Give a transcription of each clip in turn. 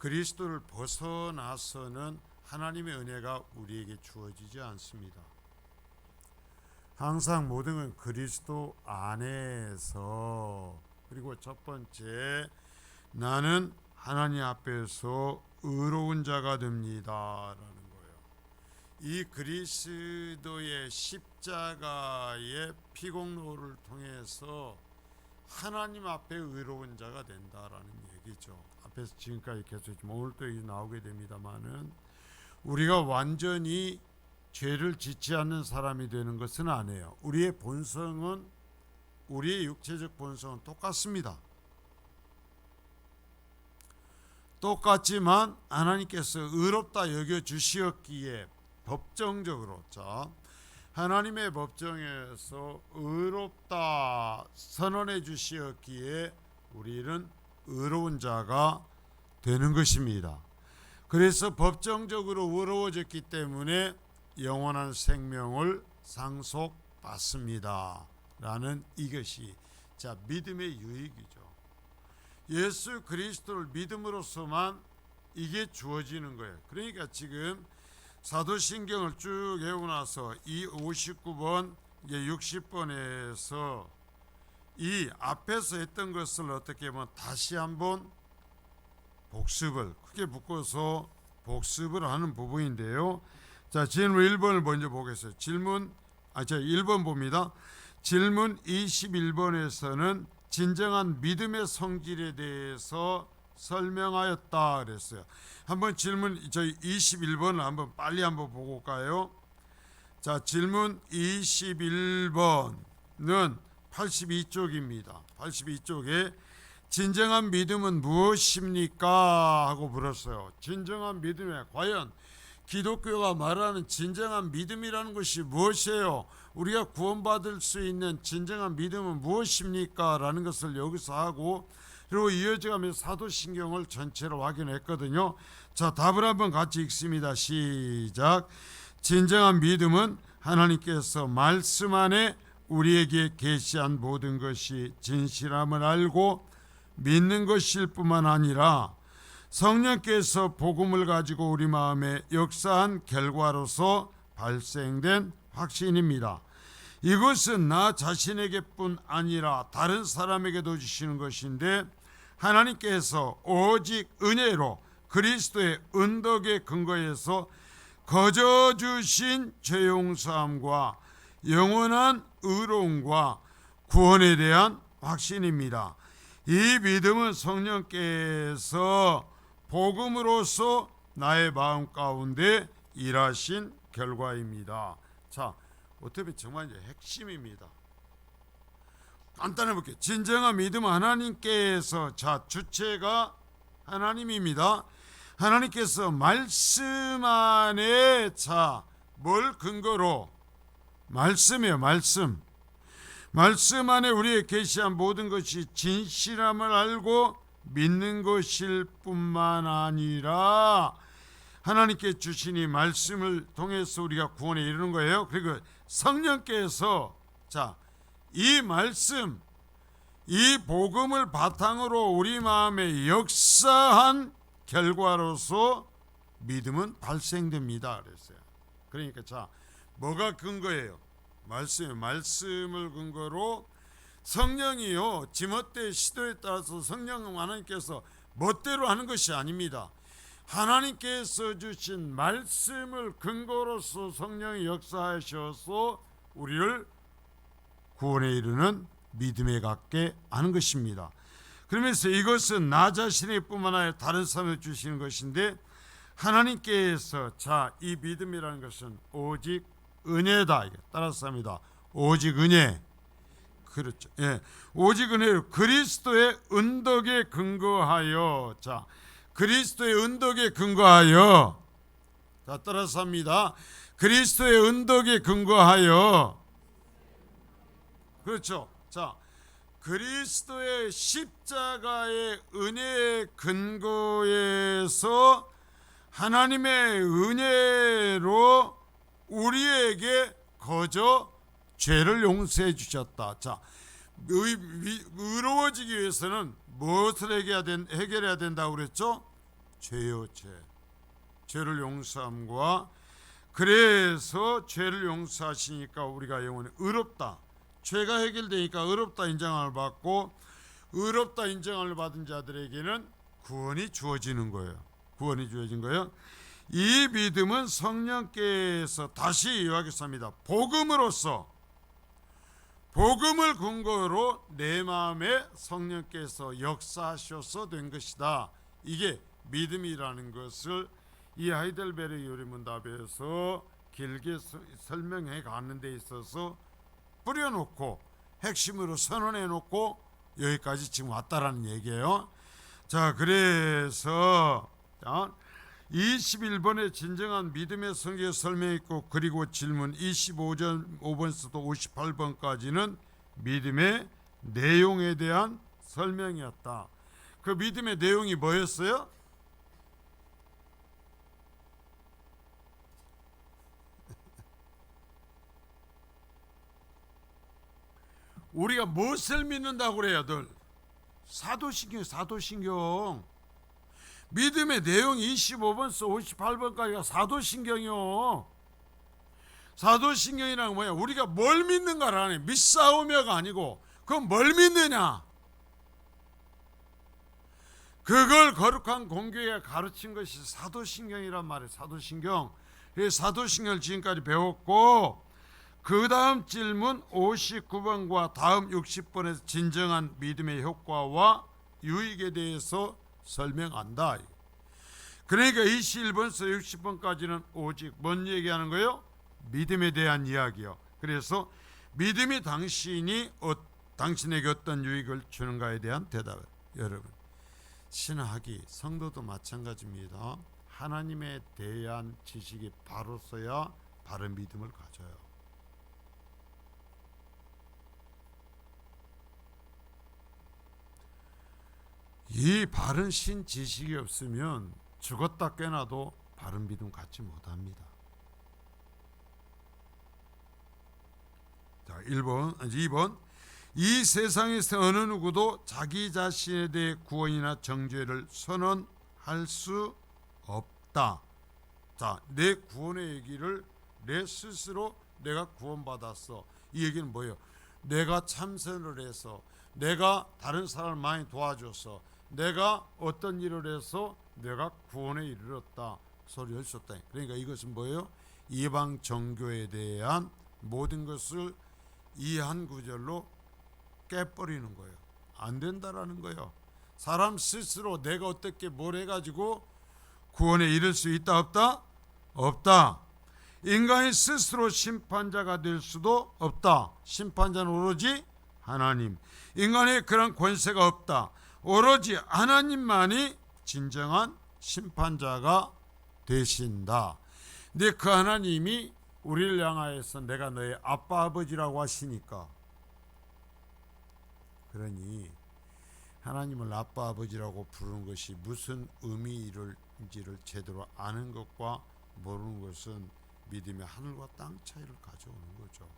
그리스도를 벗어나서는 하나님의 은혜가 우리에게 주어지지 않습니다. 항상 모든 건 그리스도 안에서. 그리고 첫 번째, 나는 하나님 앞에서 의로운 자가 됩니다 라는 거예요. 이 그리스도의 십자가의 피공로를 통해서 하나님 앞에 의로운 자가 된다라는 얘기죠. 앞에서 지금까지 계속 오늘 또 나오게 됩니다만은, 우리가 완전히 죄를 짓지 않는 사람이 되는 것은 아니에요. 우리의 본성은, 우리의 육체적 본성은 똑같습니다. 똑같지만 하나님께서 의롭다 여겨 주시었기에 법정적으로, 자, 하나님의 법정에서 의롭다 선언해 주시었기에 우리는 의로운 자가 되는 것입니다. 그래서 법정적으로 의로워졌기 때문에 영원한 생명을 상속받습니다 라는, 이것이 자 믿음의 유익이죠. 예수 그리스도를 믿음으로서만 이게 주어지는 거예요. 그러니까 지금 사도신경을 쭉 외우고 나서 이 59번, 이제 60번에서 이 앞에서 했던 것을 어떻게 보면 다시 한번 복습을, 크게 묶어서 복습을 하는 부분인데요. 자, 질문 1번을 먼저 보겠어요. 1번 봅니다. 질문 21번에서는 진정한 믿음의 성질에 대해서 설명하였다 그랬어요. 한번 질문, 저희 21번을 한번 빨리 한번 보고 올까요? 자, 질문 21번은 82쪽입니다. 82쪽에 진정한 믿음은 무엇입니까? 하고 물었어요. 진정한 믿음에 과연 기독교가 말하는 진정한 믿음이라는 것이 무엇이에요? 우리가 구원받을 수 있는 진정한 믿음은 무엇입니까? 라는 것을 여기서 하고, 그리고 이어져가면서 사도신경을 전체로 확인했거든요. 자, 답을 한번 같이 읽습니다. 시작. 진정한 믿음은 하나님께서 말씀 안에 우리에게 계시한 모든 것이 진실함을 알고 믿는 것일 뿐만 아니라 성령께서 복음을 가지고 우리 마음에 역사한 결과로서 발생된 확신입니다. 이것은 나 자신에게뿐 아니라 다른 사람에게도 주시는 것인데, 하나님께서 오직 은혜로 그리스도의 은덕에 근거해서 거저 주신 죄 용서함과 영원한 의로움과 구원에 대한 확신입니다. 이 믿음은 성령께서 복음으로써 나의 마음 가운데 일하신 결과입니다. 자, 어떻게 보면 정말 이제 핵심입니다. 간단히 볼게요. 진정한 믿음은 하나님께서, 자, 주체가 하나님입니다. 하나님께서 말씀 안에, 자, 뭘 근거로? 말씀이에요. 말씀 안에 우리의 계시한 모든 것이 진실함을 알고 믿는 것일 뿐만 아니라 하나님께 주신 이 말씀을 통해서 우리가 구원에 이르는 거예요. 그리고 성령께서, 자, 이 말씀, 이 복음을 바탕으로 우리 마음에 역사한 결과로서 믿음은 발생됩니다 그랬어요. 그러니까 자, 뭐가 근거예요? 말씀을 근거로, 성령이요, 지멋대의 시도에 따라서 성령 하나님께서 멋대로 하는 것이 아닙니다. 하나님께서 주신 말씀을 근거로서 성령이 역사하셔서 우리를 구원에 이르는 믿음에 갖게 하는 것입니다. 그러면서 이것은 나 자신의 뿐만 아니라 다른 사람에 주시는 것인데, 하나님께서, 자, 이 믿음이라는 것은 오직 은혜다. 따라서 합니다. 오직 은혜. 그렇죠. 예. 오직 은혜로 그리스도의 은덕에 근거하여, 자, 그리스도의 은덕에 근거하여, 자, 따라서 합니다. 그리스도의 은덕에 근거하여, 그렇죠. 자, 그리스도의 십자가의 은혜에 근거해서 하나님의 은혜로 우리에게 거저 죄를 용서해 주셨다. 자, 의로워지기 위해서는 무엇을 해결해야 된다고 그랬죠? 죄요 죄를 용서함과 그래서 죄를 용서하시니까 우리가 영원히 의롭다. 죄가 해결되니까 의롭다 인정을 받고 의롭다 인정을 받은 자들에게는 구원이 주어지는 거예요. 구원이 주어진 거예요. 이 믿음은 성령께서 다시 요약했습니다. 복음으로서 복음을 근거로 내 마음에 성령께서 역사하셔서 된 것이다. 이게 믿음이라는 것을 이 하이델베르 요리문답에서 길게 설명해 가는 데 있어서 뿌려놓고 핵심으로 선언해 놓고 여기까지 지금 왔다라는 얘기예요. 자, 그래서 21번에 진정한 믿음의 성경에 설명했고, 그리고 질문 25번부터 58번까지는 믿음의 내용에 대한 설명이었다. 그 믿음의 내용이 뭐였어요? 우리가 무엇을 믿는다고 그래요? 늘 사도신경. 믿음의 내용이 25번서 58번까지가 사도신경이요. 사도신경이라는 건 뭐야? 우리가 뭘 믿는가라는, 믿사오며가 아니고 그건 뭘 믿느냐, 그걸 거룩한 공교회가 가르친 것이 사도신경이란 말이에요. 사도신경. 사도신경을 지금까지 배웠고, 그 다음 질문 59번과 다음 60번에서 진정한 믿음의 효과와 유익에 대해서 설명한다. 그러니까 21번에서 60번까지는 오직 뭔 얘기하는 거예요? 믿음에 대한 이야기요. 그래서 믿음이 당신에게 어떤 유익을 주는가에 대한 대답을, 여러분, 신학이, 성도도 마찬가지입니다. 하나님에 대한 지식이 바로서야 바른 믿음을 가져요. 이 바른 신 지식이 없으면 죽었다 깨나도 바른 믿음 갖지 못합니다. 자, 2번. 이 세상에서 어느 누구도 자기 자신에 대해 구원이나 정죄를 선언할 수 없다. 자, 내 구원의 얘기를 내 스스로 내가 구원받았어, 이 얘기는 뭐예요? 내가 참선을 해서, 내가 다른 사람을 많이 도와줘서, 내가 어떤 일을 해서 내가 구원에 이르렀다 소리 할 수 없다. 그러니까 이것은 뭐예요? 이방 종교에 대한 모든 것을 이 한 구절로 깨버리는 거예요. 안 된다라는 거예요. 사람 스스로 내가 어떻게 뭘 해가지고 구원에 이를 수 있다 없다? 없다. 인간이 스스로 심판자가 될 수도 없다. 심판자는 오로지 하나님. 인간의 그런 권세가 없다. 오로지 하나님만이 진정한 심판자가 되신다. 근데 그 하나님이 우리를 향하여서 내가 너의 아빠 아버지라고 하시니까, 그러니 하나님을 아빠 아버지라고 부르는 것이 무슨 의미인지를 제대로 아는 것과 모르는 것은 믿음의 하늘과 땅 차이를 가져오는 거죠.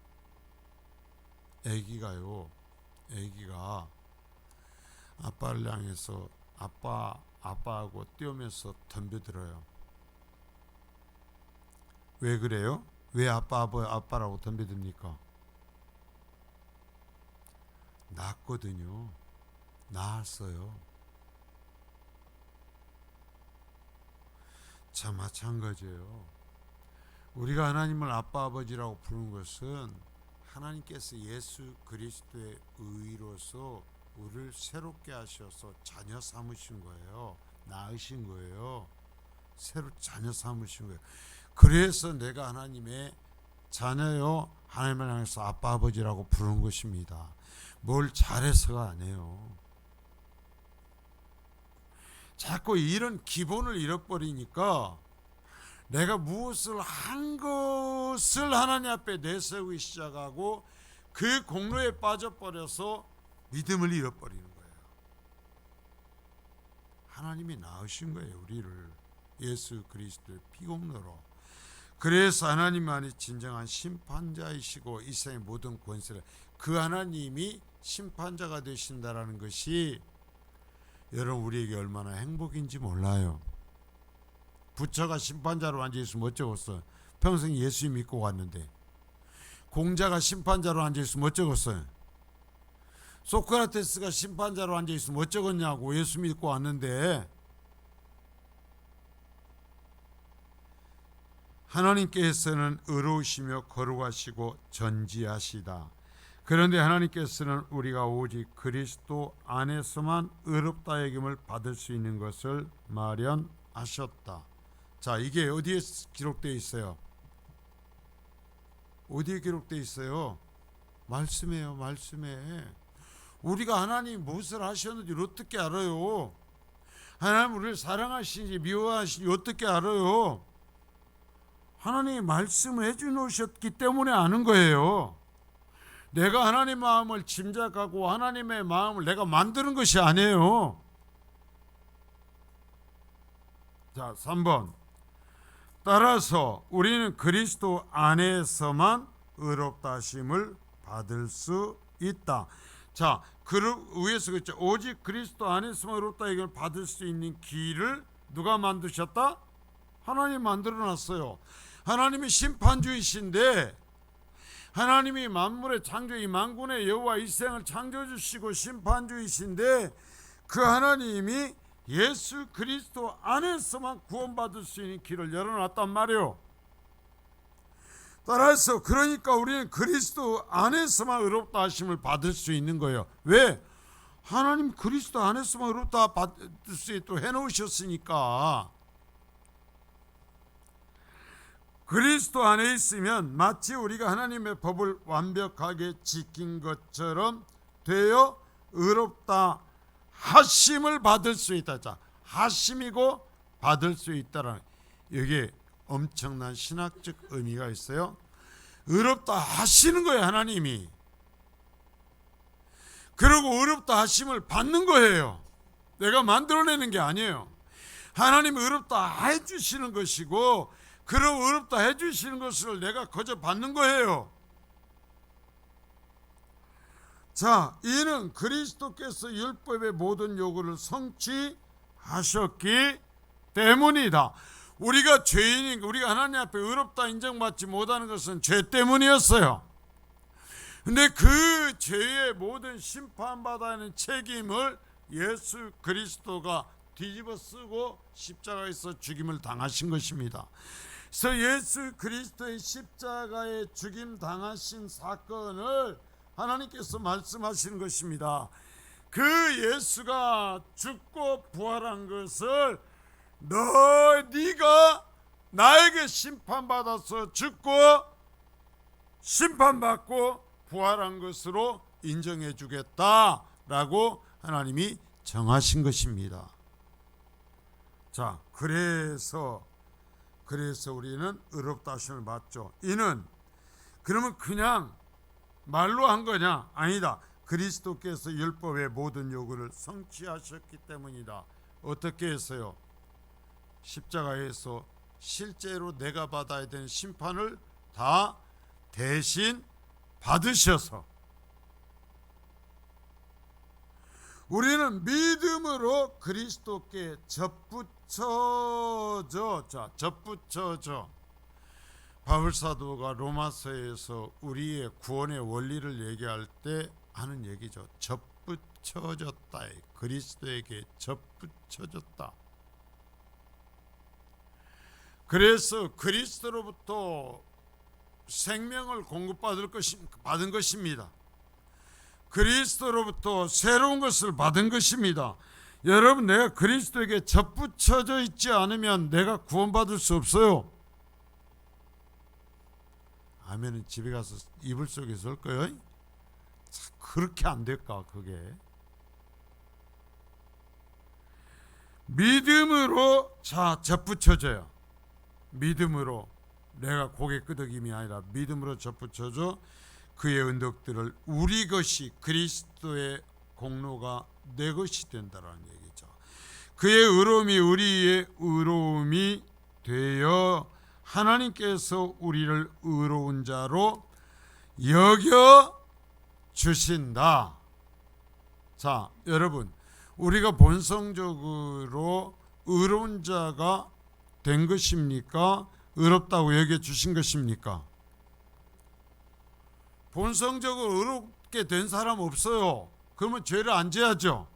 애기가 아빠를 향해서 아빠하고 뛰어면서 덤벼들어요. 왜 그래요? 왜 아빠라고 덤벼듭니까? 낳았거든요. 낳았어요. 자, 마찬가지예요. 우리가 하나님을 아빠 아버지라고 부르는 것은 하나님께서 예수 그리스도의 의로서 우리를 새롭게 하셔서 자녀 삼으신 거예요. 낳으신 거예요. 새로 자녀 삼으신 거예요. 그래서 내가 하나님의 자녀요, 하나님을 향해서 아빠 아버지라고 부르는 것입니다. 뭘 잘해서가 아니에요. 자꾸 이런 기본을 잃어버리니까 내가 무엇을 한 것을 하나님 앞에 내세우기 시작하고 그 공로에 빠져버려서 믿음을 잃어버리는 거예요. 하나님이 낳으신 거예요, 우리를. 예수 그리스도의 피공로로. 그래서 하나님만이 진정한 심판자이시고 이 세상의 모든 권세를, 그 하나님이 심판자가 되신다라는 것이 여러분 우리에게 얼마나 행복인지 몰라요. 부처가 심판자로 앉아있으면 어쩌겠어? 평생 예수 믿고 왔는데. 공자가 심판자로 앉아있으면 어쩌겠어요? 소크라테스가 심판자로 앉아있으면 어쩌겠냐고. 예수 믿고 왔는데. 하나님께서는 의로우시며 거룩하시고 전지하시다. 그런데 하나님께서는 우리가 오직 그리스도 안에서만 의롭다 여김을 받을 수 있는 것을 마련하셨다. 자, 이게 어디에 기록되어 있어요? 어디에 기록되어 있어요? 말씀이에요. 말씀에. 우리가 하나님이 무엇을 하셨는지 어떻게 알아요? 하나님 우리를 사랑하시는지 미워하시는지 어떻게 알아요? 하나님이 말씀을 해주셨기 때문에 아는 거예요. 내가 하나님의 마음을 짐작하고 하나님의 마음을 내가 만드는 것이 아니에요. 자, 3번. 따라서 우리는 그리스도 안에서만 의롭다 하심을 받을 수 있다. 자, 위에서 그랬죠. 오직 그리스도 안에서만 의롭다 하심을 받을 수 있는 길을 누가 만드셨다? 하나님 만들어 놨어요. 하나님이 심판주이신데, 하나님이 만물의 창조, 이 만군의 여호와 이 세상을 창조 주시고 심판주이신데, 그 하나님이 예수 그리스도 안에서만 구원받을 수 있는 길을 열어놨단 말이에요. 따라서 그러니까 우리는 그리스도 안에서만 의롭다 하심을 받을 수 있는 거예요. 왜? 하나님 그리스도 안에서만 의롭다 받을 수 있도록 해놓으셨으니까. 그리스도 안에 있으면 마치 우리가 하나님의 법을 완벽하게 지킨 것처럼 되어 의롭다 하심을 받을 수 있다. 자, 하심이고 받을 수 있다라는, 여기에 엄청난 신학적 의미가 있어요. 의롭다 하시는 거예요, 하나님이. 그리고 의롭다 하심을 받는 거예요. 내가 만들어내는 게 아니에요. 하나님이 의롭다 해주시는 것이고, 그런 의롭다 해주시는 것을 내가 거저 받는 거예요. 자, 이는 그리스도께서 율법의 모든 요구를 성취하셨기 때문이다. 우리가 죄인인, 우리가 하나님 앞에 의롭다 인정받지 못하는 것은 죄 때문이었어요. 근데 그 죄의 모든 심판받아야 하는 책임을 예수 그리스도가 뒤집어 쓰고 십자가에서 죽임을 당하신 것입니다. 그래서 예수 그리스도의 십자가에 죽임 당하신 사건을 하나님께서 말씀하시는 것입니다. 그 예수가 죽고 부활한 것을 네가 나에게 심판받아서 죽고 심판받고 부활한 것으로 인정해 주겠다라고 하나님이 정하신 것입니다. 자, 그래서 우리는 의롭다 하심을 받죠. 이는 그러면 그냥 말로 한 거냐? 아니다. 그리스도께서 율법의 모든 요구를 성취하셨기 때문이다. 어떻게 했어요? 십자가에서 실제로 내가 받아야 되는 심판을 다 대신 받으셔서 우리는 믿음으로 그리스도께 접붙여져. 바울사도가 로마서에서 우리의 구원의 원리를 얘기할 때 하는 얘기죠. 접붙여졌다. 그리스도에게 접붙여졌다. 그래서 그리스도로부터 생명을 받은 것입니다. 그리스도로부터 새로운 것을 받은 것입니다. 여러분, 내가 그리스도에게 접붙여져 있지 않으면 내가 구원받을 수 없어요. 아멘은 집에 가서 이불 속에 설 거예요. 그렇게 안 될까 그게. 믿음으로 접붙여져요. 믿음으로, 내가 고개 끄덕임이 아니라 믿음으로 접붙여져 그의 은덕들을 우리 것이, 그리스도의 공로가 내 것이 된다라는 얘기죠. 그의 의로움이 우리의 의로움이 되어 하나님께서 우리를 의로운 자로 여겨 주신다. 자, 여러분, 우리가 본성적으로 의로운 자가 된 것입니까? 의롭다고 여겨 주신 것입니까? 본성적으로 의롭게 된 사람 없어요. 그러면 죄를 안 져야죠.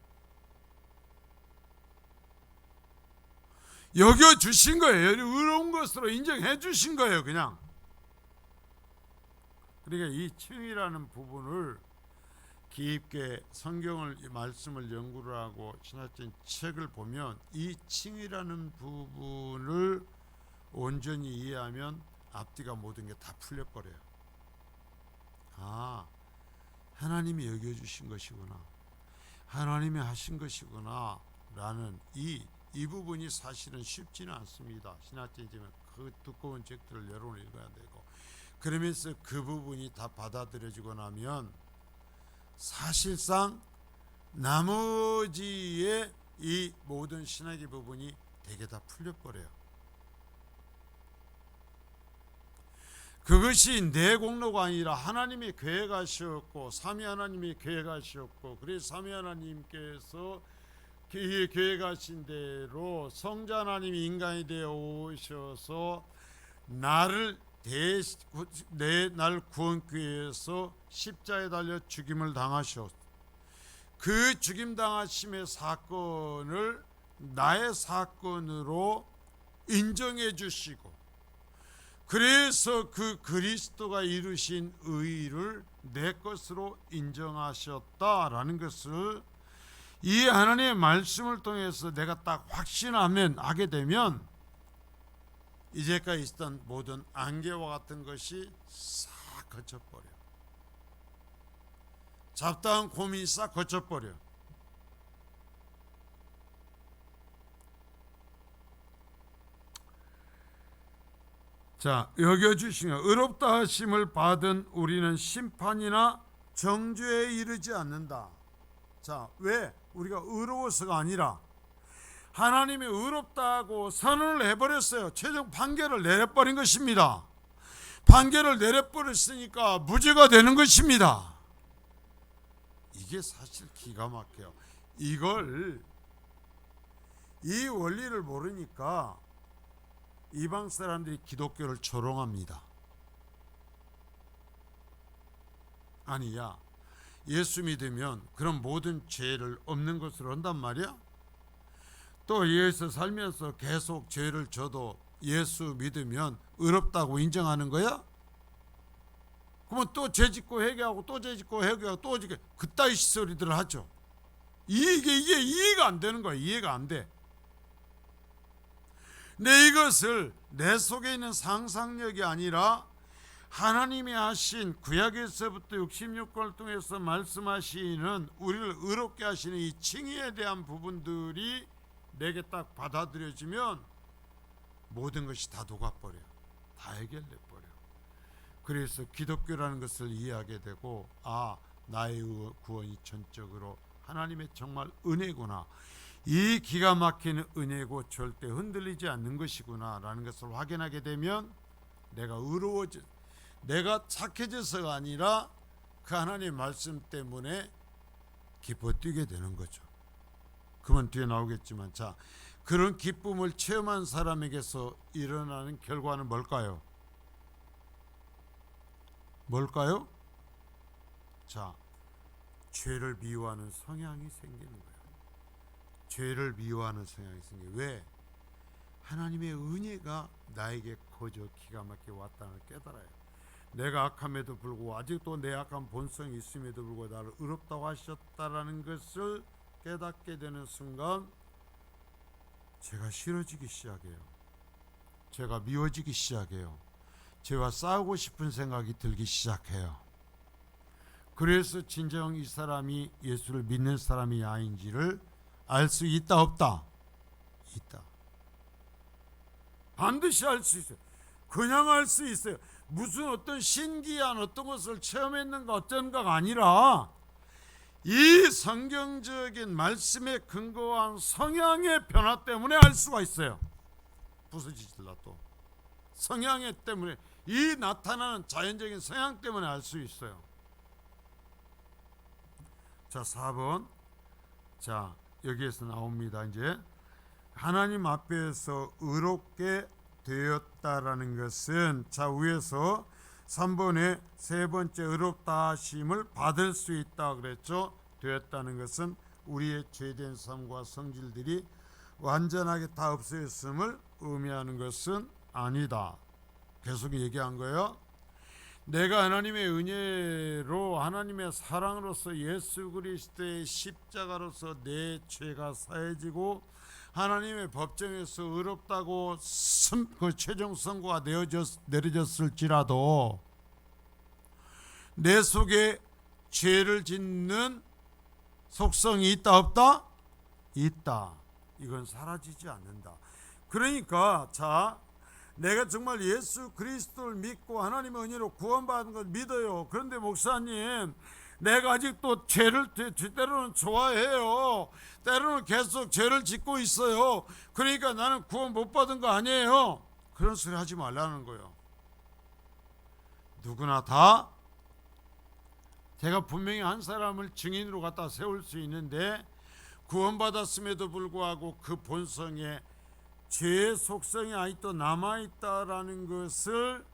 여겨 주신 거예요. 의로운 것으로 인정해 주신 거예요. 그냥. 그러니까 이 칭의라는 부분을 깊게 성경을 말씀을 연구를 하고 신학적인 책을 보면 이 칭의라는 부분을 온전히 이해하면 앞뒤가 모든 게 다 풀려버려요. 아, 하나님이 여겨주신 것이구나, 하나님이 하신 것이구나 라는 이 부분이 사실은 쉽지는 않습니다. 신학적이지만 그 두꺼운 책들을 여러 번 읽어야 되고, 그러면서 그 부분이 다 받아들여지고 나면 사실상 나머지의 이 모든 신학의 부분이 되게 다 풀려버려요. 그것이 내 공로가 아니라 하나님이 계획하셨고, 삼위 하나님이 계획하셨고, 그래서 삼위 하나님께서 계획하신 대로 성자 하나님이 인간이 되어 오셔서 날 구원하기 위해서 십자가에 달려 죽임을 당하셨. 그 죽임 당하심의 사건을 나의 사건으로 인정해 주시고, 그래서 그 그리스도가 이루신 의를 내 것으로 인정하셨다라는 것을 이 하나님의 말씀을 통해서 내가 딱 확신하게 되면 이제까지 있었던 모든 안개와 같은 것이 싹 거쳐버려. 잡다한 고민이 싹 거쳐버려. 자, 여겨주시며 의롭다 하심을 받은 우리는 심판이나 정죄에 이르지 않는다. 자, 왜? 우리가 의로워서가 아니라 하나님이 의롭다고 선언을 해버렸어요. 최종 판결을 내려버린 것입니다. 판결을 내려버렸으니까 무죄가 되는 것입니다. 이게 사실 기가 막혀요. 이 원리를 모르니까 이방 사람들이 기독교를 조롱합니다. 아니야, 예수 믿으면 그런 모든 죄를 없는 것으로 한단 말이야. 또 예수 살면서 계속 죄를 져도 예수 믿으면 의롭다고 인정하는 거야? 그러면 또 죄 짓고 회개하고 또 죄 짓고 회개하고 또 짓고 그따위 소리들을 하죠. 이게 이해가 안 되는 거야. 이해가 안 돼. 근데 이것을 내 속에 있는 상상력이 아니라 하나님이 하신 구약에서부터 66권을 통해서 말씀하시는 우리를 의롭게 하시는 이 칭의에 대한 부분들이 내게 딱 받아들여지면 모든 것이 다 녹아버려. 다 해결돼버려. 그래서 기독교라는 것을 이해하게 되고, 아, 나의 구원이 전적으로 하나님의 정말 은혜구나, 이 기가 막히는 은혜고 절대 흔들리지 않는 것이구나 라는 것을 확인하게 되면 내가 내가 착해져서가 아니라 그 하나님의 말씀 때문에 기뻐 뛰게 되는 거죠. 그러면 뒤에 나오겠지만, 자, 그런 기쁨을 체험한 사람에게서 일어나는 결과는 뭘까요? 뭘까요? 자, 죄를 미워하는 성향이 생기는 거예요. 죄를 미워하는 성향이 생겨요. 왜? 하나님의 은혜가 나에게 거저 기가 막히게 왔다는 걸 깨달아요. 내가 악함에도 불구하고 아직도 내 악한 본성이 있음에도 불구하고 나를 의롭다고 하셨다라는 것을 깨닫게 되는 순간 죄가 싫어지기 시작해요. 죄가 미워지기 시작해요. 죄와 싸우고 싶은 생각이 들기 시작해요. 그래서 진정 이 사람이 예수를 믿는 사람이 아닌지를 알 수 있다 없다? 있다. 반드시 알 수 있어요. 그냥 알 수 있어요. 무슨 어떤 신기한 어떤 것을 체험했는가 어쩐가가 아니라 이 성경적인 말씀에 근거한 성향의 변화 때문에 알 수가 있어요. 부서지질라도 성향의 때문에, 이 나타나는 자연적인 성향 때문에 알 수 있어요. 자, 4번. 자, 여기에서 나옵니다. 이제 하나님 앞에서 의롭게 되었다라는 것은, 자, 위에서 3번에 세 번째 의롭다 하심을 받을 수 있다 그랬죠. 되었다는 것은 우리의 죄된 삶과 성질들이 완전하게 다 없어졌음을 의미하는 것은 아니다. 계속 얘기한 거예요. 내가 하나님의 은혜로, 하나님의 사랑으로서, 예수 그리스도의 십자가로서 내 죄가 사해지고 하나님의 법정에서 의롭다고 그 최종 선고가 내려졌을지라도 내 속에 죄를 짓는 속성이 있다 없다? 있다. 이건 사라지지 않는다. 그러니까 자, 내가 정말 예수 그리스도를 믿고 하나님의 은혜로 구원받은 걸 믿어요. 그런데 목사님, 내가 아직도 죄를 때로는 좋아해요. 때로는 계속 죄를 짓고 있어요. 그러니까 나는 구원 못 받은 거 아니에요. 그런 소리 하지 말라는 거예요. 누구나 다, 제가 분명히 한 사람을 증인으로 갖다 세울 수 있는데 구원받았음에도 불구하고 그 본성에 죄의 속성이 아직도 남아있다라는 것을,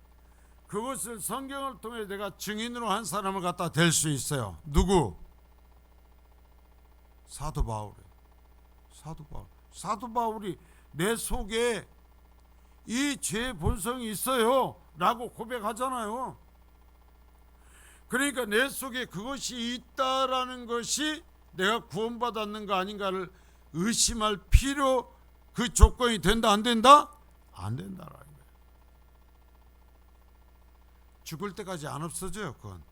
그것을 성경을 통해 내가 증인으로 한 사람을 갖다 댈 수 있어요. 누구? 사도 바울이. 사도 바울이 내 속에 이 죄의 본성이 있어요 라고 고백하잖아요. 그러니까 내 속에 그것이 있다라는 것이 내가 구원받았는가 아닌가를 의심할 필요, 그 조건이 된다 안 된다? 안 된다라는 거예요. 죽을 때까지 안 없어져요. 그건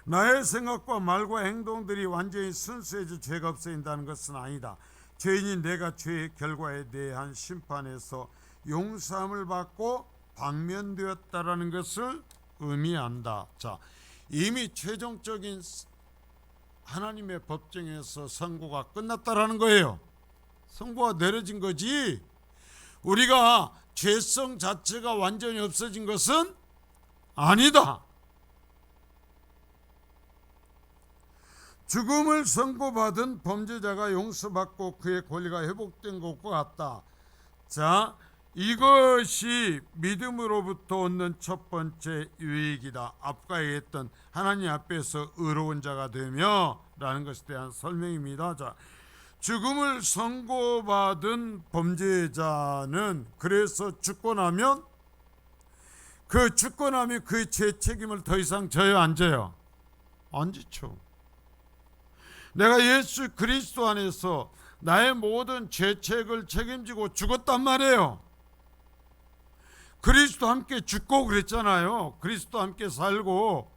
나의 생각과 말과 행동들이 완전히 순수해져 죄가 없어진다는 것은 아니다. 죄인인 내가 죄의 결과에 대한 심판에서 용서함을 받고 방면되었다라는 것을 의미한다. 자, 이미 최종적인 하나님의 법정에서 선고가 끝났다라는 거예요. 선고가 내려진 거지. 우리가 죄성 자체가 완전히 없어진 것은 아니다. 죽음을 선고받은 범죄자가 용서받고 그의 권리가 회복된 것과 같다. 자, 이것이 믿음으로부터 얻는 첫 번째 유익이다. 아까 얘기했던 하나님 앞에서 의로운 자가 되며 라는 것에 대한 설명입니다. 자, 죽음을 선고받은 범죄자는 그래서 죽고 나면 그 죄 책임을 더 이상 져요 안 져요? 안 지죠. 내가 예수 그리스도 안에서 나의 모든 죄책을 책임지고 죽었단 말이에요. 그리스도 함께 죽고 그랬잖아요. 그리스도 함께 살고.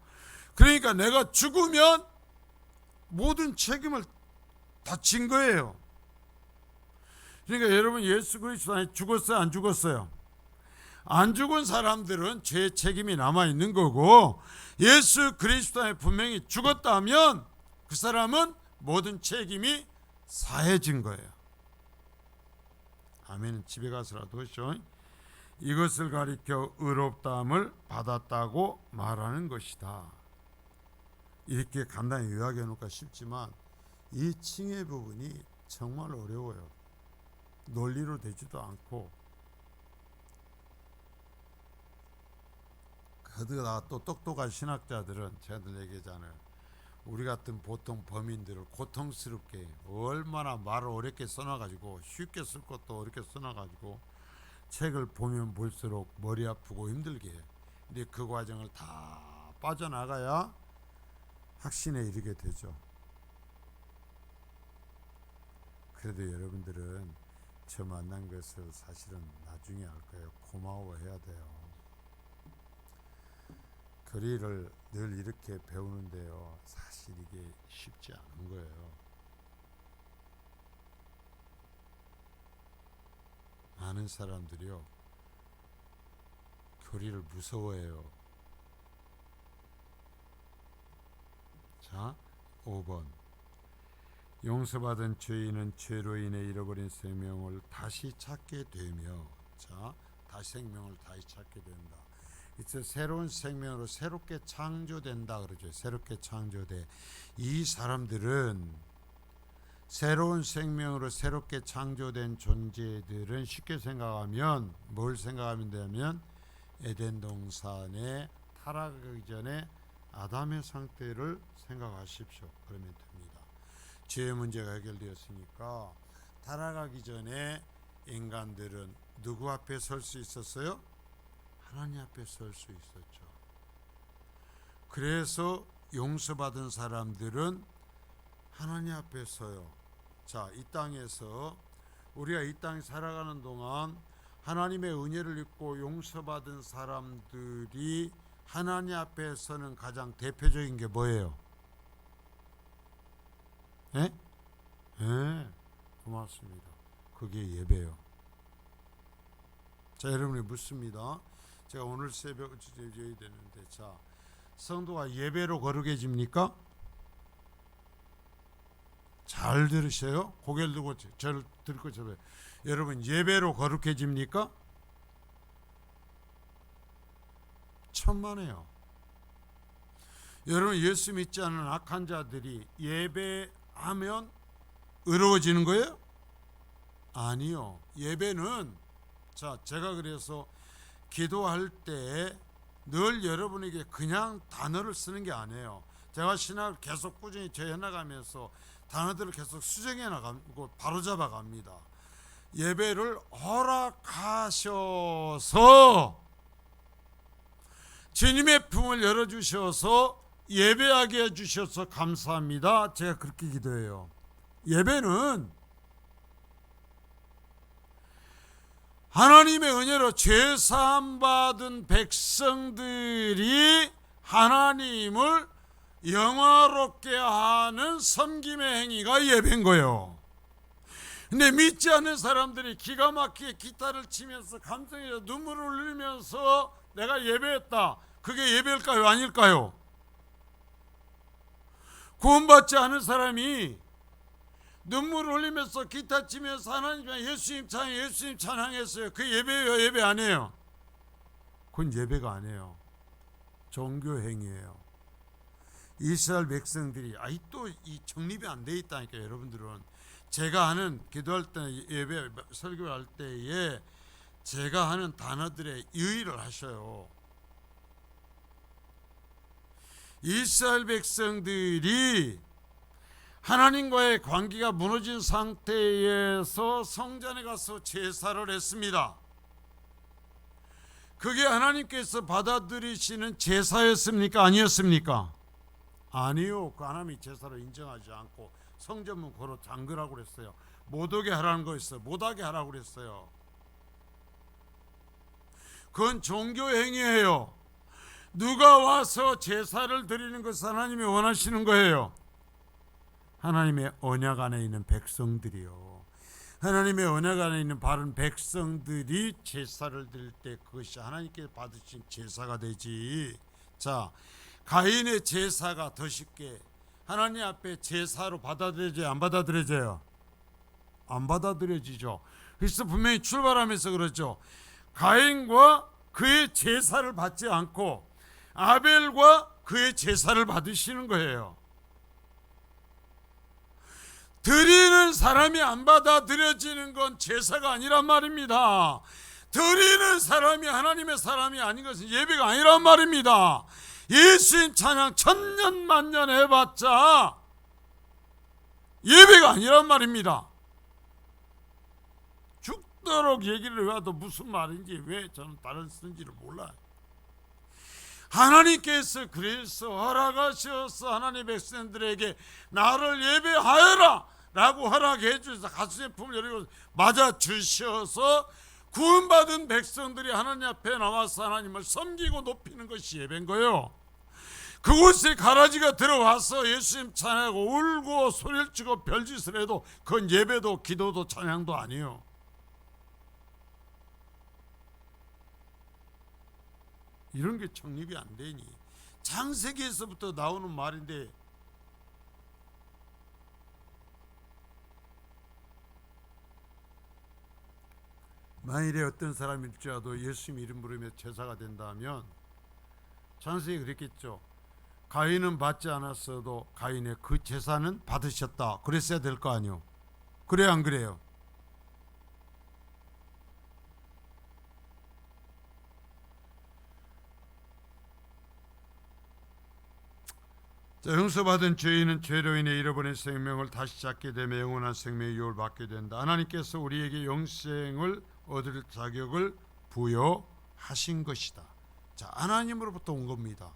그러니까 내가 죽으면 모든 책임을 다 진 거예요. 그러니까 여러분, 예수 그리스도 안에 죽었어요 안 죽었어요? 안 죽은 사람들은 죄 책임이 남아있는 거고, 예수 그리스도 안에 분명히 죽었다면 그 사람은 모든 책임이 사해진 거예요. 아멘. 집에 가서라도 하시죠. 이것을 가리켜 의롭다함을 받았다고 말하는 것이다. 이렇게 간단히 요약해 놓을까 싶지만 이 칭의 부분이 정말 어려워요. 논리로 되지도 않고, 그러다가 또 똑똑한 신학자들은 제가 늘 얘기하잖아요. 우리 같은 보통 범인들을 고통스럽게 얼마나 말을 어렵게 써놔가지고, 쉽게 쓸 것도 어렵게 써놔가지고 책을 보면 볼수록 머리 아프고 힘들게 해요. 근데 그 과정을 다 빠져나가야 확신에 이르게 되죠. 그래도 여러분들은 저 만난 것을 사실은 나중에 알 거예요. 고마워해야 돼요. 교리를 늘 이렇게 배우는데요, 사실 이게 쉽지 않은 거예요. 많은 사람들이요, 교리를 무서워해요. 자, 5번. 용서받은 죄인은 죄로 인해 잃어버린 생명을 다시 찾게 되며, 자, 다시 생명을 다시 찾게 된다. 이제 새로운 생명으로 새롭게 창조된다 그러죠. 새롭게 창조돼. 이 사람들은 새로운 생명으로 새롭게 창조된 존재들은 쉽게 생각하면 뭘 생각하면 되냐면 에덴 동산에 타락하기 전에 아담의 상태를 생각하십시오. 그러면 됩니다. 죄의 문제가 해결되었으니까 타락하기 전에 인간들은 누구 앞에 설 수 있었어요? 하나님 앞에 설 수 있었죠. 그래서 용서받은 사람들은 하나님 앞에 서요. 자, 이 땅에서 우리가 이 땅에 살아가는 동안 하나님의 은혜를 입고 용서받은 사람들이 하나님 앞에 서는 가장 대표적인 게 뭐예요? 예? 예, 고맙습니다. 그게 예배요. 자, 여러분이 묻습니다. 제가 오늘 새벽 주제해야 되는데, 자, 성도가 예배로 거룩해집니까? 잘 들으세요. 고개를 들고 저를 들고 저를. 여러분, 예배로 거룩해집니까? 천만에요. 여러분, 예수 믿지 않은 악한 자들이 예배하면 의로워지는 거예요? 아니요. 예배는, 자, 제가 그래서 기도할 때 늘 여러분에게 그냥 단어를 쓰는 게 아니에요. 제가 신학을 계속 꾸준히 재해나가면서 단어들을 계속 수정해 나가고 바로잡아 갑니다. 예배를 허락하셔서 주님의 품을 열어주셔서 예배하게 해주셔서 감사합니다. 제가 그렇게 기도해요. 예배는 하나님의 은혜로 죄사함 받은 백성들이 하나님을 영화롭게 하는 섬김의 행위가 예배인 거예요. 근데 믿지 않는 사람들이 기가 막히게 기타를 치면서 감성에서 눈물을 흘리면서 내가 예배했다. 그게 예배일까요? 아닐까요? 구원받지 않은 사람이 눈물을 흘리면서 기타 치면서 하나님 예수님 찬양, 예수님 찬양했어요. 그 예배예요? 예배 아니에요? 그건 예배가 아니에요. 종교 행위예요. 이스라엘 백성들이 아직도 이 정립이 안 돼 있다니까. 여러분들은 제가 하는 기도할 때 예배 설교할 때에 제가 하는 단어들에 유의를 하셔요. 이스라엘 백성들이 하나님과의 관계가 무너진 상태에서 성전에 가서 제사를 했습니다. 그게 하나님께서 받아들이시는 제사였습니까? 아니었습니까? 아니요. 그 하나님이 제사를 인정하지 않고 성전문 고로 잠그라고 그랬어요. 못 오게 하라는 거였어요. 못 하게 하라고 그랬어요. 그건 종교 행위예요. 누가 와서 제사를 드리는 것을 하나님이 원하시는 거예요. 하나님의 언약 안에 있는 백성들이요. 하나님의 언약 안에 있는 바른 백성들이 제사를 드릴 때 그것이 하나님께 받으신 제사가 되지. 자, 가인의 제사가 더 쉽게 하나님 앞에 제사로 받아들여져요? 안 받아들여져요? 안 받아들여지죠. 그래서 분명히 출발하면서 그러죠. 가인과 그의 제사를 받지 않고 아벨과 그의 제사를 받으시는 거예요. 드리는 사람이 안 받아들여지는 건 제사가 아니란 말입니다. 드리는 사람이 하나님의 사람이 아닌 것은 예배가 아니란 말입니다. 예수님 찬양 천년 만년 해봤자 예배가 아니란 말입니다. 죽도록 얘기를 해도 무슨 말인지 왜 저는 다른 쓴지를 몰라요. 하나님께서 그래서 허락하셔서 하나님 백성들에게 나를 예배하여라 라고 허락해 주셔서 가슴의 품을 열고 맞아주셔서 구원받은 백성들이 하나님 앞에 나와서 하나님을 섬기고 높이는 것이 예배인 거예요. 그곳에 가라지가 들어와서 예수님 찬양하고 울고 소리를 치고 별짓을 해도 그건 예배도 기도도 찬양도 아니에요. 이런 게 정립이 안 되니 창세기에서부터 나오는 말인데 만일에 어떤 사람일지라도 예수님 이름 부르며 제사가 된다면 창세기 그랬겠죠. 가인은 받지 않았어도 가인의 그 재산은 받으셨다. 그랬어야 될 거 아니요. 그래요, 안 그래요? 자, 용서받은 죄인은 죄로 인해 잃어버린 생명을 다시 찾게 되며 영원한 생명의 유업을 받게 된다. 하나님께서 우리에게 영생을 얻을 자격을 부여하신 것이다. 자, 하나님으로부터 온 겁니다.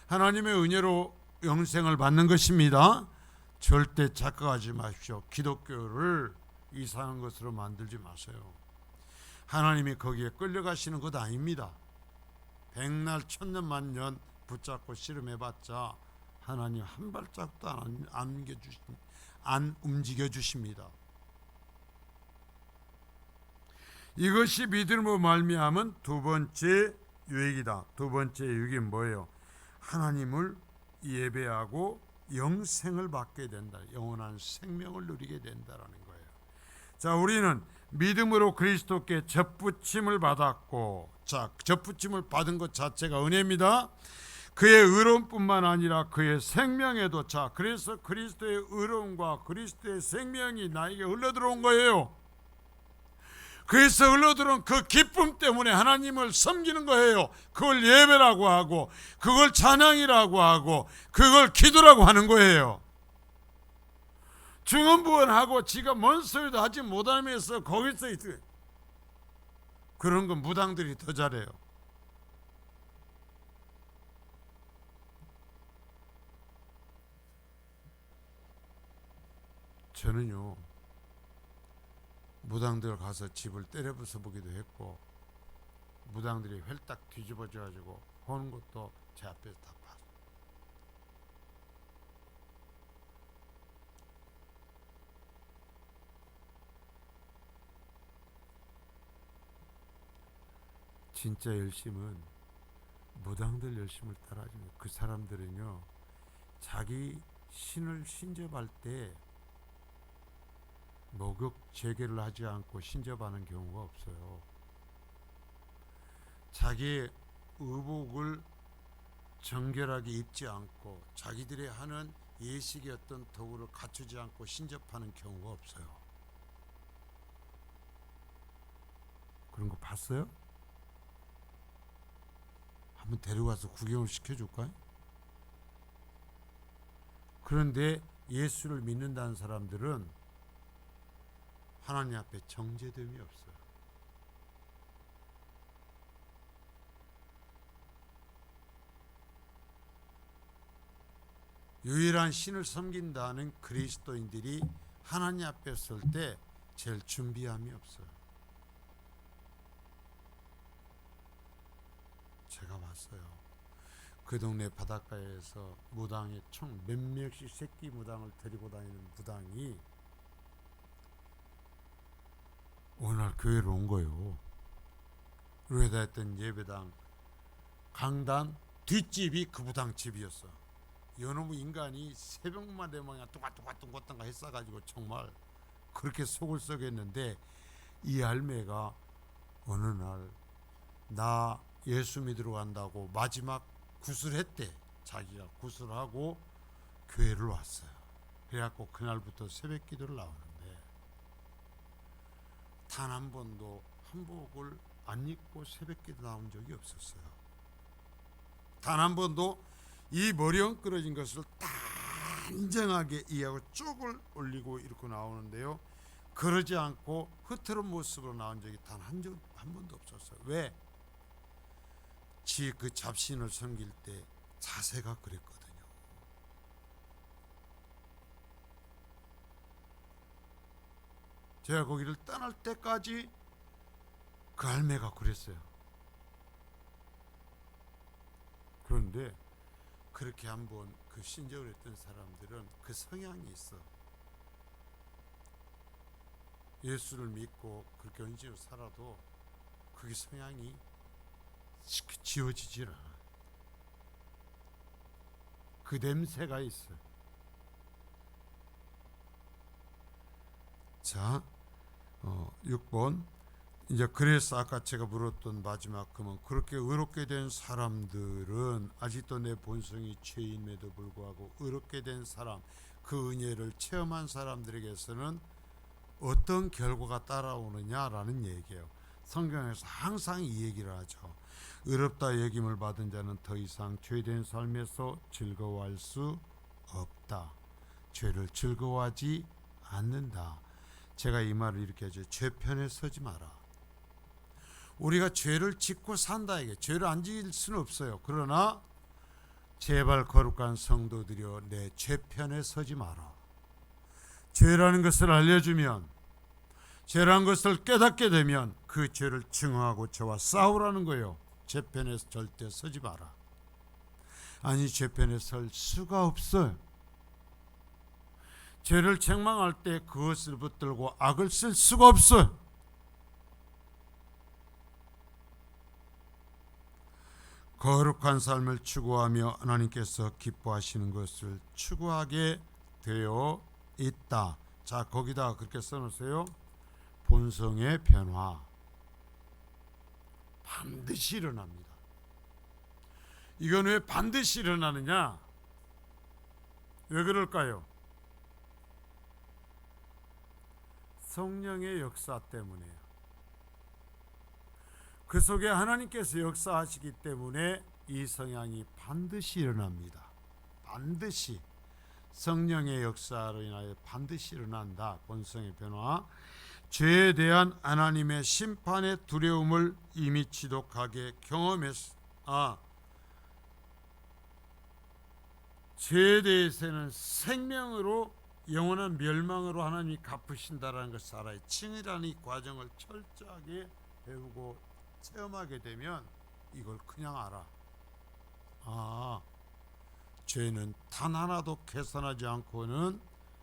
하나님의 은혜로 영생을 받는 것입니다. 절대 착각하지 마십시오. 기독교를 이상한 것으로 만들지 마세요. 하나님이 거기에 끌려가시는 것 아닙니다. 백날 천년 만년 붙잡고 씨름해봤자 하나님 한 발짝도 안 움직여 주십니다. 이것이 믿음으로 말미암은 두 번째 유익이다. 두 번째 유익이 뭐예요? 하나님을 예배하고 영생을 받게 된다. 영원한 생명을 누리게 된다라는 거예요. 자, 우리는 믿음으로 그리스도께 접붙임을 받았고, 자, 접붙임을 받은 것 자체가 은혜입니다. 그의 의로움뿐만 아니라 그의 생명에도, 자, 그래서 그리스도의 의로움과 그리스도의 생명이 나에게 흘러들어온 거예요. 그래서 흘러들어온 그 기쁨 때문에 하나님을 섬기는 거예요. 그걸 예배라고 하고, 그걸 찬양이라고 하고, 그걸 기도라고 하는 거예요. 중언부언하고 지가 뭔 소리도 하지 못하면서 거기서 그런 건 무당들이 더 잘해요. 저는요, 무당들 가서 집을 때려 부숴보기도 했고, 무당들이 혈딱 뒤집어져 가지고 보는 것도 제 앞에서 다 봤어요. 진짜 열심은 무당들 열심을 따라주는 그 사람들은요, 자기 신을 신접할 때 목욕 재개를 하지 않고 신접하는 경우가 없어요. 자기의 의복을 정결하게 입지 않고 자기들이 하는 예식의 어떤 도구를 갖추지 않고 신접하는 경우가 없어요. 그런 거 봤어요? 한번 데려가서 구경을 시켜줄까요? 그런데 예수를 믿는다는 사람들은 하나님 앞에 정죄됨이 없어요. 유일한 신을 섬긴다는 그리스도인들이 하나님 앞에 설 때 제일 준비함이 없어요. 제가 봤어요. 그 동네 바닷가에서 무당이 총 몇 명씩 새끼 무당을 데리고 다니는 무당이 어느 날 교회로 온 거예요. 그러다 했던 예배당 강단 뒷집이 그 무당 집이었어. 여놈의 인간이 새벽만 되면 그냥 뚜가뚜가뚜가뚜가 했어가지고 정말 그렇게 속을 썩였는데, 이 할매가 어느 날 나 예수 믿으러 간다고 마지막 구슬했대. 자기가 구슬하고 교회를 왔어요. 그래갖고 그날부터 새벽 기도를 나오는데 단 한 번도 한복을 안 입고 새벽 기도 나온 적이 없었어요. 단 한 번도 이 머리 엉끄러진 것을 단정하게 이하고 쪽을 올리고 이렇게 나오는데요, 그러지 않고 흐트런 모습으로 나온 적이 단 한 번도 없었어요. 왜? 그 잡신을 섬길 때 자세가 그랬거든요. 제가 거기를 떠날 때까지 그 할매가 그랬어요. 그런데 그렇게 한번 그 신적을 했던 사람들은 그 성향이 있어. 예수를 믿고 그렇게 언제로 살아도 그게 성향이 지워지질 않아. 그 냄새가 있어. 자, 6번 이제 그래서 아까 제가 물었던 마지막 그만 그렇게 의롭게 된 사람들은 아직도 내 본성이 죄임에도 불구하고 의롭게 된 사람, 그 은혜를 체험한 사람들에게서는 어떤 결과가 따라오느냐라는 얘기예요. 성경에서 항상 이 얘기를 하죠. 의롭다 여김을 받은 자는 더 이상 죄된 삶에서 즐거워할 수 없다. 죄를 즐거워하지 않는다. 제가 이 말을 이렇게 하죠. 죄 편에 서지 마라. 우리가 죄를 짓고 산다. 이게 죄를 안 지을 수는 없어요. 그러나 제발 거룩한 성도들이여 내 죄 편에 서지 마라. 죄라는 것을 알려주면, 죄라는 것을 깨닫게 되면 그 죄를 증오하고 죄와 싸우라는 거예요. 죄 편에 절대 서지 마라. 아니, 죄 편에 설 수가 없어요. 죄를 책망할 때 그것을 붙들고 악을 쓸 수가 없어요. 거룩한 삶을 추구하며 하나님께서 기뻐하시는 것을 추구하게 되어 있다. 자, 거기다 그렇게 써놓으세요. 본성의 변화 반드시 일어납니다. 이건 왜 반드시 일어나느냐? 왜 그럴까요? 성령의 역사 때문에요. 그 속에 하나님께서 역사하시기 때문에 이 성향이 반드시 일어납니다. 반드시 성령의 역사로 인하여 반드시 일어난다. 본성의 변화. 죄에 대한 하나님의 심판의 두려움을 이미 지독하게 죄에 대해서는 생명으로 영원한 멸망으로 하나님이 갚으신다라는 것을 알아요. 칭의라는 이 과정을 철저하게 배우고 체험하게 되면 이걸 그냥 알아. 죄는 단 하나도 개선하지 않고는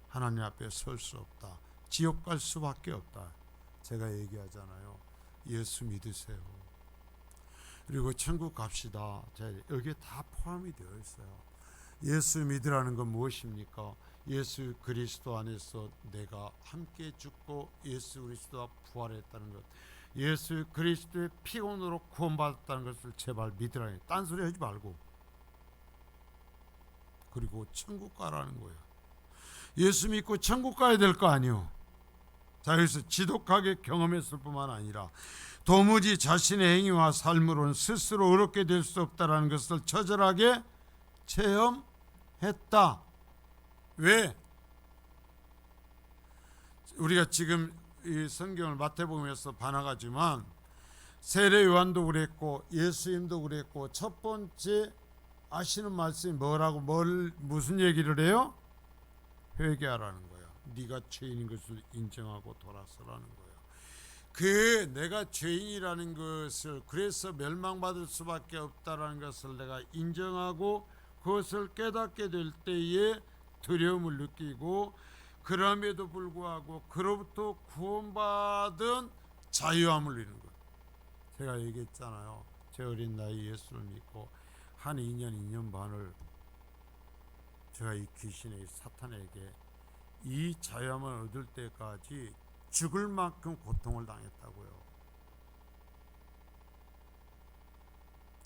하나님 앞에 설 수 없다. 지옥 갈 수밖에 없다. 제가 얘기하잖아요. 예수 믿으세요. 그리고 천국 갑시다. 여기에 다 포함이 되어 있어요. 예수 믿으라는 건 무엇입니까? 예수 그리스도 안에서 내가 함께 죽고 예수 그리스도와 부활했다는 것, 예수 그리스도의 피곤으로 구원받았다는 것을 제발 믿으라니. 딴소리 하지 말고. 그리고 천국 가라는 거예요. 예수 믿고 천국 가야 될 거 아니요. 자, 여기서 지독하게 경험했을 뿐만 아니라 도무지 자신의 행위와 삶으로는 스스로 의롭게 될 수 없다는 것을 처절하게 체험했다. 왜? 우리가 지금 이 성경을 마태복음에서 반항하지만 세례 요한도 그랬고 예수님도 그랬고 첫 번째 아시는 말씀이 뭐라고 무슨 얘기를 해요? 회개하라는 거야. 네가 죄인인 것을 인정하고 돌아서라는 거야. 그 내가 죄인이라는 것을, 그래서 멸망받을 수밖에 없다라는 것을 내가 인정하고 그것을 깨닫게 될 때에 두려움을 느끼고, 그럼에도 불구하고 그로부터 구원받은 자유함을 누리는 거예요. 제가 얘기했잖아요. 제 어린 나이 예수를 믿고 한 2년 반을 제가 이 귀신의 사탄에게 이 자유함을 얻을 때까지 죽을 만큼 고통을 당했다고요.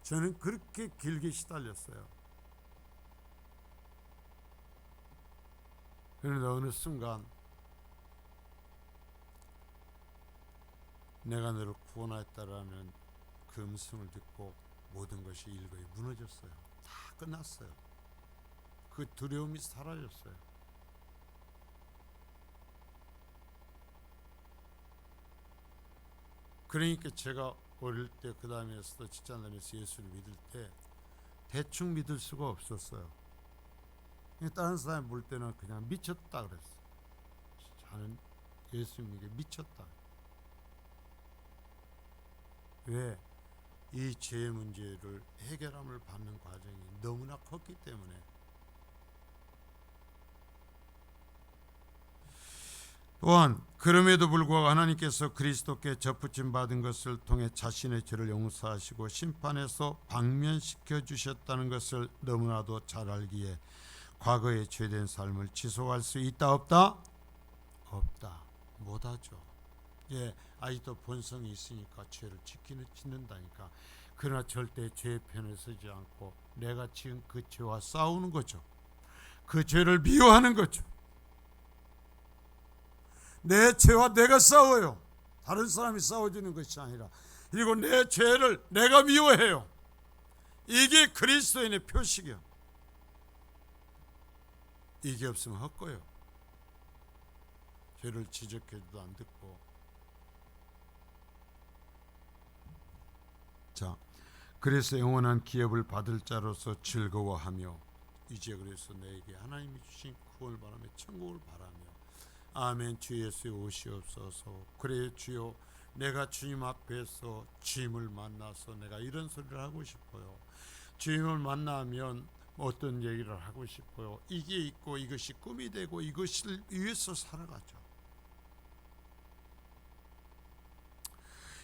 저는 그렇게 길게 시달렸어요. 그런데 어느 순간 내가 너를 구원하였다라는 그 음성을 듣고 모든 것이 일거에 무너졌어요. 다 끝났어요. 그 두려움이 사라졌어요. 그러니까 제가 어릴 때 그 다음에서도 직장다니면서 예수를 믿을 때 대충 믿을 수가 없었어요. 다른 사람이 볼 때는 그냥 미쳤다 그랬어. 자는 예수님에게 미쳤다. 왜? 이 죄의 문제를 해결함을 받는 과정이 너무나 컸기 때문에. 또한 그럼에도 불구하고 하나님께서 그리스도께 접붙임 받은 것을 통해 자신의 죄를 용서하시고 심판에서 방면시켜 주셨다는 것을 너무나도 잘 알기에 과거의 죄된 삶을 지속할 수 있다 없다? 없다. 못하죠. 아직도 본성이 있으니까 죄를 짓는다니까. 그러나 절대 죄의 편에 서지 않고 내가 지금 그 죄와 싸우는 거죠. 그 죄를 미워하는 거죠. 내 죄와 내가 싸워요. 다른 사람이 싸워주는 것이 아니라. 그리고 내 죄를 내가 미워해요. 이게 그리스도인의 표식이요. 이게 없으면 헛거요. 죄를 지적해도 안 듣고. 자, 그래서 영원한 기업을 받을 자로서 즐거워하며 이제 그래서 내게 하나님이 주신 구원을 바라며 천국을 바라며 아멘. 주 예수의 오시옵소서. 그래 주여, 내가 주님 앞에서 주님을 만나서 내가 이런 소리를 하고 싶어요. 주님을 만나면 어떤 얘기를 하고 싶어요. 이게 있고 이것이 꿈이 되고 이것을 위해서 살아가죠.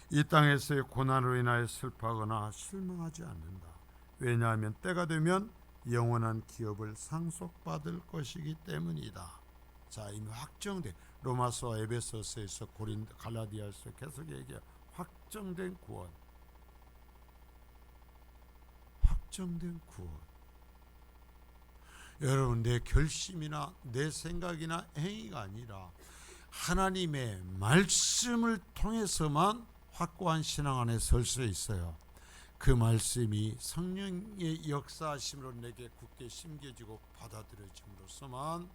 이 땅에서의 고난으로 인하여 슬퍼하거나 실망하지 않는다. 왜냐하면 때가 되면 영원한 기업을 상속받을 것이기 때문이다. 자, 이미 확정된, 로마서와 에베소서에서 고린도, 갈라디아서 계속 얘기해. 확정된 구원. 확정된 구원. 여러분, 내 결심이나 내 생각이나 행위가 아니라 하나님의 말씀을 통해서만 확고한 신앙 안에 설 수 있어요. 그 말씀이 성령의 역사하심으로 내게 굳게 심겨지고 받아들여짐으로써만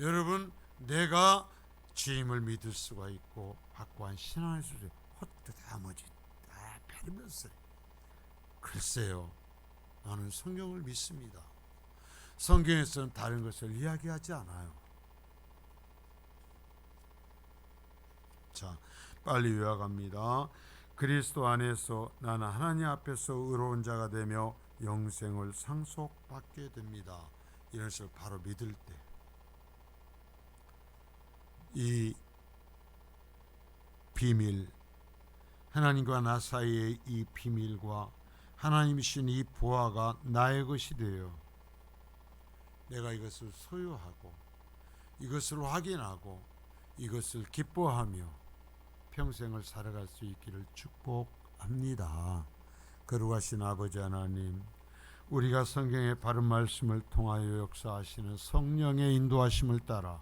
여러분, 내가 주님을 믿을 수가 있고 확고한 신앙을 수 있어요. 헛되다 나머지 다 별면서. 글쎄요, 나는 성경을 믿습니다. 성경에서는 다른 것을 이야기하지 않아요. 자, 빨리 요약합니다. 그리스도 안에서 나는 하나님 앞에서 의로운 자가 되며 영생을 상속받게 됩니다. 이것을 바로 믿을 때 이 비밀, 하나님과 나 사이의 이 비밀과 하나님이 주신 이 보화가 나의 것이 되어 내가 이것을 소유하고 이것을 확인하고 이것을 기뻐하며 평생을 살아갈 수 있기를 축복합니다. 거룩하신 아버지 하나님, 우리가 성경의 바른 말씀을 통하여 역사하시는 성령의 인도하심을 따라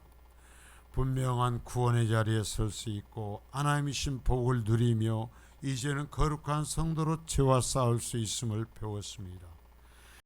분명한 구원의 자리에 설 수 있고 하나님이신 복을 누리며 이제는 거룩한 성도로 죄와 싸울 수 있음을 배웠습니다.